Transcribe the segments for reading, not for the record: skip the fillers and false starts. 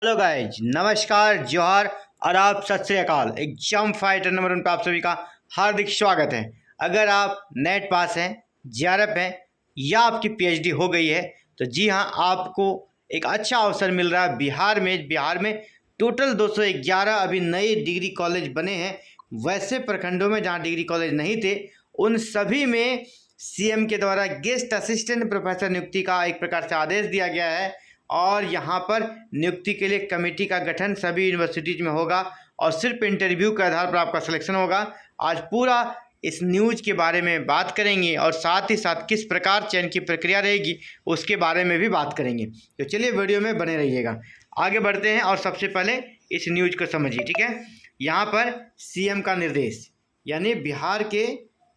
Hello guys, नमस्कार, जोहार, आदाब, सत श्री अकाल। एग्जाम फाइटर नंबर 1 पर आप सभी का हार्दिक स्वागत है। अगर आप नेट पास हैं, जेआरएफ हैं या आपकी पीएचडी हो गई है तो जी हाँ, आपको एक अच्छा अवसर मिल रहा है। बिहार में टोटल 211 अभी नए डिग्री कॉलेज बने हैं। वैसे प्रखंडों में जहाँ डिग्री कॉलेज नहीं थे उन सभी में सीएम के द्वारा गेस्ट असिस्टेंट प्रोफेसर नियुक्ति का एक प्रकार से आदेश दिया गया है और यहाँ पर नियुक्ति के लिए कमेटी का गठन सभी यूनिवर्सिटीज में होगा और सिर्फ इंटरव्यू के आधार पर आपका सिलेक्शन होगा। आज पूरा इस न्यूज़ के बारे में बात करेंगे और साथ ही साथ किस प्रकार चयन की प्रक्रिया रहेगी उसके बारे में भी बात करेंगे। तो चलिए वीडियो में बने रहिएगा। आगे बढ़ते हैं और सबसे पहले इस न्यूज़ को समझिए, ठीक है। यहाँ पर सीएम का निर्देश, यानी बिहार के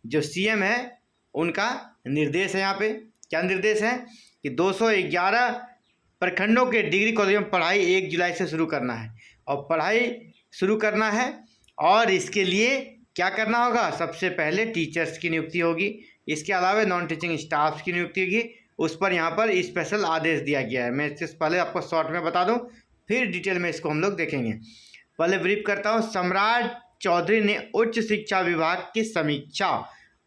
जो सीएम है उनका निर्देश है। यहाँ पे क्या निर्देश है कि 211 प्रखंडों के डिग्री कॉलेजों में पढ़ाई 1 जुलाई से शुरू करना है और पढ़ाई शुरू करना है। और इसके लिए क्या करना होगा? सबसे पहले टीचर्स की नियुक्ति होगी, इसके अलावा नॉन टीचिंग स्टाफ्स की नियुक्ति होगी। उस पर यहाँ पर स्पेशल आदेश दिया गया है। मैं इससे पहले आपको शॉर्ट में बता दूं, फिर डिटेल में इसको हम लोग देखेंगे। पहले ब्रीफ करता हूँ। सम्राट चौधरी ने उच्च शिक्षा विभाग की समीक्षा,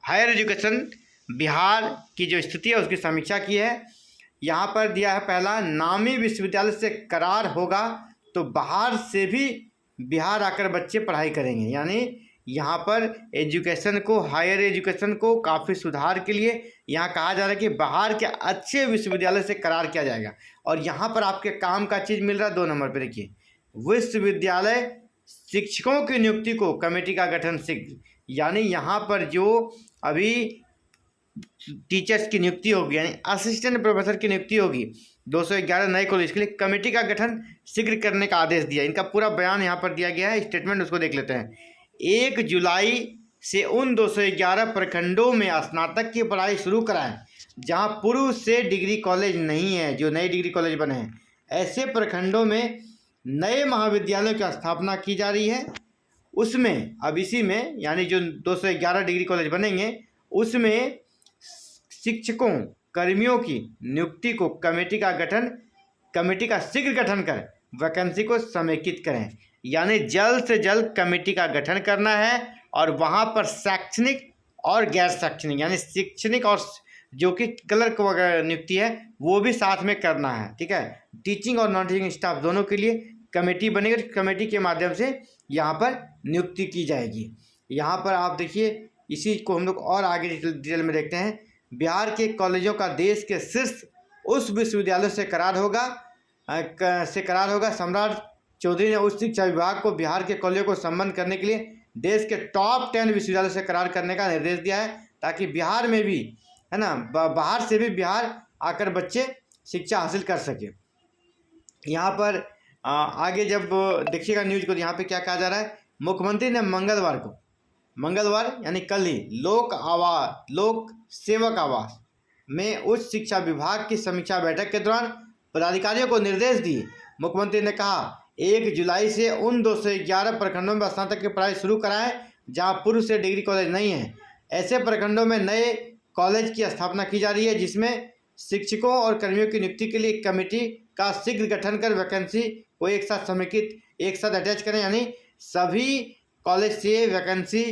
हायर एजुकेशन बिहार की जो स्थिति है उसकी समीक्षा की है। यहाँ पर दिया है पहला, नामी विश्वविद्यालय से करार होगा तो बाहर से भी बिहार आकर बच्चे पढ़ाई करेंगे। यानी यहाँ पर एजुकेशन को, हायर एजुकेशन को काफ़ी सुधार के लिए यहाँ कहा जा रहा है कि बाहर के अच्छे विश्वविद्यालय से करार किया जाएगा। और यहाँ पर आपके काम का चीज़ मिल रहा है 2 नंबर पर। देखिए, विश्वविद्यालय शिक्षकों की नियुक्ति को कमेटी का गठन शीघ्र, यानी यहाँ पर जो अभी टीचर्स की नियुक्ति होगी, यानी असिस्टेंट प्रोफेसर की नियुक्ति होगी 211 नए कॉलेज के लिए, कमेटी का गठन शीघ्र करने का आदेश दिया। इनका पूरा बयान यहाँ पर दिया गया है, स्टेटमेंट उसको देख लेते हैं। 1 जुलाई से उन 211 प्रखंडों में स्नातक की पढ़ाई शुरू कराएं जहाँ पूर्व से डिग्री कॉलेज नहीं है, जो नए डिग्री कॉलेज बने हैं। ऐसे प्रखंडों में नए महाविद्यालयों की स्थापना की जा रही है। उसमें अब इसी में, यानी जो 211 डिग्री कॉलेज बनेंगे उसमें शिक्षकों कर्मियों की नियुक्ति को कमेटी का शीघ्र गठन कर वैकेंसी को समेकित करें। यानी जल्द से जल्द कमेटी का गठन करना है और वहाँ पर शैक्षणिक और गैर शैक्षणिक, यानी शैक्षणिक और जो कि क्लर्क वगैरह नियुक्ति है वो भी साथ में करना है, ठीक है। टीचिंग और नॉन टीचिंग स्टाफ दोनों के लिए कमेटी बनेगी। कमेटी के माध्यम से यहाँ पर नियुक्ति की जाएगी। यहाँ पर आप देखिए, इसी को हम लोग और आगे डिटेल में देखते हैं। बिहार के कॉलेजों का देश के शीर्ष उस विश्वविद्यालय से करार होगा। सम्राट चौधरी ने उच्च शिक्षा विभाग को बिहार के कॉलेजों को संबद्ध करने के लिए देश के टॉप 10 विश्वविद्यालय से करार करने का निर्देश दिया है, ताकि बिहार में भी, है ना, बाहर से भी बिहार आकर बच्चे शिक्षा हासिल कर सके। यहाँ पर आगे जब देखिएगा न्यूज़ को, यहाँ पे क्या कहा जा रहा है। मुख्यमंत्री ने मंगलवार यानी कल ही लोक सेवक आवास में उच्च शिक्षा विभाग की समीक्षा बैठक के दौरान पदाधिकारियों को निर्देश दिए। मुख्यमंत्री ने कहा 1 जुलाई से उन 211 प्रखंडों में स्नातक की पढ़ाई शुरू कराएं जहां पूर्व से डिग्री कॉलेज नहीं है। ऐसे प्रखंडों में नए कॉलेज की स्थापना की जा रही है जिसमें शिक्षकों और कर्मियों की नियुक्ति के लिए कमेटी का शीघ्र गठन कर वैकेंसी को एक साथ अटैच करें। यानी सभी कॉलेज से वैकेंसी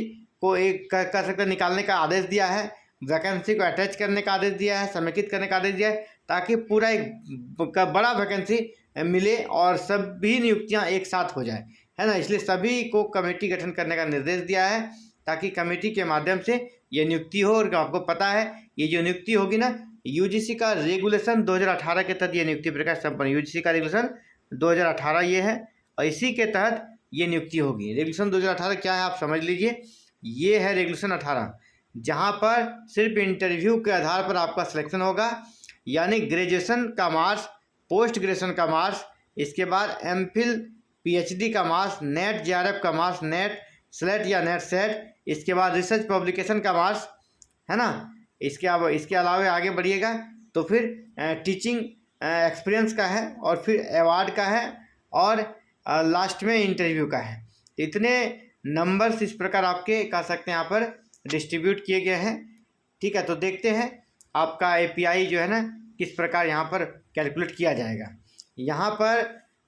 को कर सकते निकालने का आदेश दिया है, वैकेंसी को अटैच करने का आदेश दिया है, समेकित करने का आदेश दिया है, ताकि पूरा एक बड़ा वैकेंसी मिले और सभी नियुक्तियां एक साथ हो जाए, है ना। इसलिए सभी को कमेटी गठन करने का निर्देश दिया है ताकि कमेटी के माध्यम से ये नियुक्ति हो। और आपको पता है ये जो नियुक्ति होगी ना, यूजीसी का रेगुलेशन 2018 के तहत ये नियुक्ति प्रक्रिया संपन्न, यूजीसी का रेगुलेशन 2018 ये है और इसी के तहत ये नियुक्ति होगी। रेगुलेशन 2018 क्या है आप समझ लीजिए। ये है रेगुलेशन 18, जहाँ पर सिर्फ इंटरव्यू के आधार पर आपका सिलेक्शन होगा। यानी ग्रेजुएशन का मार्क्स, पोस्ट ग्रेजुएशन का मार्क्स, इसके बाद एमफिल पीएचडी का मार्क्स, नेट जेआरएफ का मार्क्स, नेट स्लेट या नेट सेट, इसके बाद रिसर्च पब्लिकेशन का मार्क्स, है ना। इसके अलावा आगे बढ़िएगा तो फिर टीचिंग एक्सपीरियंस का है और फिर अवार्ड का है और लास्ट में इंटरव्यू का है। इतने नंबर्स इस प्रकार आपके कह सकते हैं यहाँ पर डिस्ट्रीब्यूट किए गए हैं, ठीक है। तो देखते हैं आपका एपीआई जो है ना किस प्रकार यहाँ पर कैलकुलेट किया जाएगा। यहाँ पर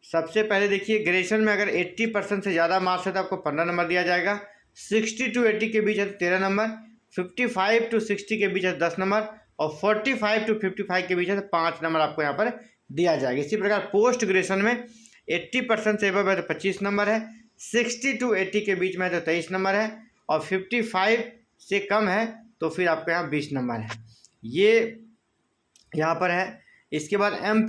सबसे पहले देखिए ग्रेजुएशन में अगर 80% से ज़्यादा मार्क्स है तो आपको 15 नंबर दिया जाएगा। 60 to 80 के बीच है तो 13 नंबर, 55 to 60 के बीच है तो 10 नंबर, और 45 to 55 के बीच है तो 5 नंबर आपको यहाँ पर दिया जाएगा। इसी प्रकार पोस्ट ग्रेजुएशन में 80% से एबव है तो 25 नंबर है, 60 to 80 के बीच में है तो 23 नंबर है, और 55 से कम है तो फिर आपको यहाँ 20 नंबर है। ये यहाँ पर है। इसके बाद एम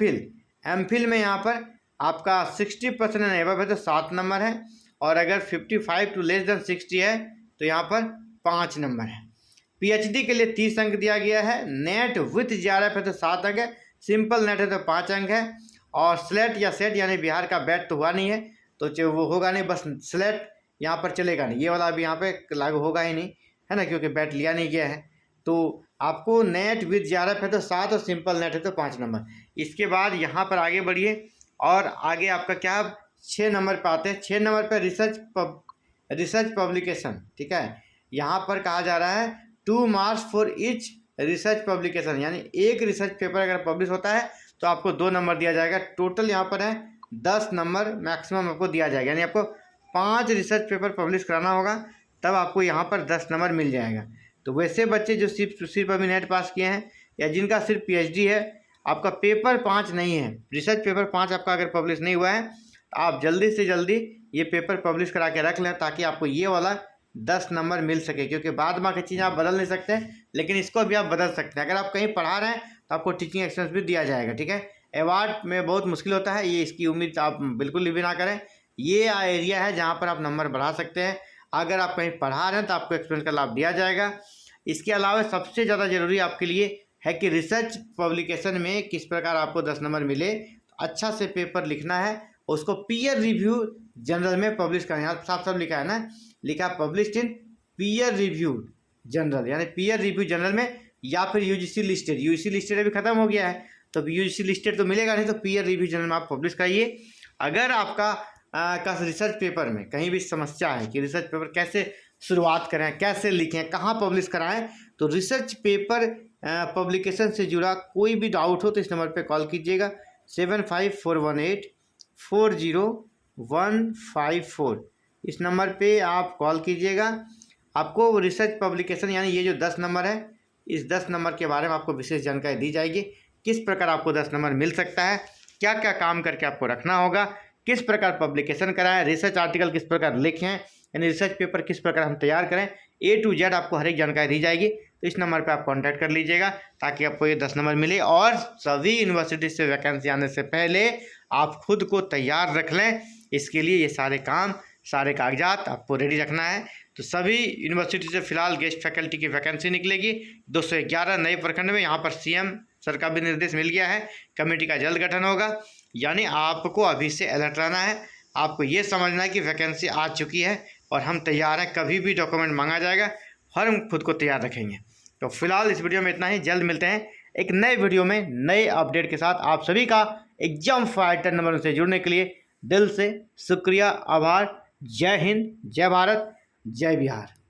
फिल में यहाँ पर आपका 60% एबव है तो 7 नंबर है, और अगर 55 to less than 60 है तो यहाँ पर 5 नंबर है। पीएचडी के लिए 30 अंक दिया गया है। नेट विथ जेआरएफ है तो 7 अंक है, सिंपल नेट है तो 5 अंक है, और स्लेट या सेट यानी बिहार का बैट तो हुआ नहीं है तो वो होगा नहीं, बस स्लेट यहाँ पर चलेगा नहीं, ये वाला अभी यहाँ पे लागू होगा ही नहीं, है ना, क्योंकि बैट लिया नहीं गया है। तो आपको नेट विथ जेआरएफ है तो 7 और सिंपल नेट है तो 5 नंबर। इसके बाद यहाँ पर आगे बढ़िए, और आगे आपका क्या 6 नंबर पे आते हैं। 6 नंबर पे रिसर्च पब्लिकेशन, ठीक है। यहाँ पर कहा जा रहा है 2 marks for each research publication, यानी एक रिसर्च पेपर अगर पब्लिश होता है तो आपको 2 नंबर दिया जाएगा। टोटल यहाँ पर है 10 नंबर मैक्सिमम आपको दिया जाएगा, यानी आपको 5 रिसर्च पेपर पब्लिश कराना होगा तब आपको यहाँ पर 10 नंबर मिल जाएगा। तो वैसे बच्चे जो सिर्फ अभी नेट पास किए हैं या जिनका सिर्फ पीएचडी है, आपका पेपर 5 नहीं है, रिसर्च पेपर 5 आपका अगर पब्लिश नहीं हुआ है तो आप जल्दी से जल्दी ये पेपर पब्लिश करा के रख लें ताकि आपको ये वाला 10 नंबर मिल सके, क्योंकि बाद में की चीज़ें आप बदल नहीं सकते, लेकिन इसको भी आप बदल सकते हैं। अगर आप कहीं पढ़ा रहे हैं तो आपको टीचिंग एक्सपीरियंस भी दिया जाएगा, ठीक है। अवार्ड में बहुत मुश्किल होता है, ये इसकी उम्मीद आप बिल्कुल भी ना करें। ये एरिया है जहाँ पर आप नंबर बढ़ा सकते हैं। अगर आप कहीं पढ़ा रहे हैं तो आपको एक्सपीरियंस का लाभ दिया जाएगा। इसके अलावा सबसे ज़्यादा ज़रूरी आपके लिए है कि रिसर्च पब्लिकेशन में किस प्रकार आपको 10 नंबर मिले। अच्छा से पेपर लिखना है, उसको पीयर रिव्यू जनरल में पब्लिश करना है। साफ साफ लिखा है ना, लिखा published in peer review general, यानी पीयर रिव्यू जनरल में, या फिर यूजीसी लिस्टेड अभी खत्म हो गया है तो यूजीसी लिस्टेड तो मिलेगा नहीं, तो पीयर रिव्यू जनरल में आप पब्लिश कराइए। अगर आपका का रिसर्च पेपर में कहीं भी समस्या है कि रिसर्च पेपर कैसे शुरुआत करें, कैसे लिखें, कहाँ पब्लिश कराएं, तो रिसर्च पेपर पब्लिकेशन से जुड़ा कोई भी डाउट हो तो इस नंबर पे कॉल कीजिएगा 7541840154। इस नंबर पे आप कॉल कीजिएगा। आपको रिसर्च पब्लिकेशन यानी ये जो 10 नंबर है, इस 10 नंबर के बारे में आपको विशेष जानकारी दी जाएगी। किस प्रकार आपको 10 नंबर मिल सकता है, क्या क्या काम करके आपको रखना होगा, किस प्रकार पब्लिकेशन कराएं, रिसर्च आर्टिकल किस प्रकार लिखें, यानी रिसर्च पेपर किस प्रकार हम तैयार करें, A to Z आपको हर एक जानकारी दी जाएगी। तो इस नंबर पे आप कांटेक्ट कर लीजिएगा ताकि आपको ये 10 नंबर मिले। और सभी यूनिवर्सिटी से वैकेंसी आने से पहले आप खुद को तैयार रख लें। इसके लिए ये सारे काम, सारे कागजात आपको रेडी रखना है। तो सभी यूनिवर्सिटी से फिलहाल गेस्ट फैकल्टी की वैकेंसी निकलेगी 211 नए प्रखंड में। यहाँ पर सीएम सर का भी निर्देश मिल गया है, कमेटी का जल्द गठन होगा। यानी आपको अभी से अलर्ट रहना है। आपको ये समझना है कि वैकेंसी आ चुकी है और हम तैयार हैं, कभी भी डॉक्यूमेंट मांगा जाएगा, हम खुद को तैयार रखेंगे। तो फिलहाल इस वीडियो में इतना ही। जल्द मिलते हैं एक नए वीडियो में नए अपडेट के साथ। आप सभी का एग्जाम फाइटर नंबर से जुड़ने के लिए दिल से शुक्रिया, आभार। जय हिंद, जय भारत, जय बिहार।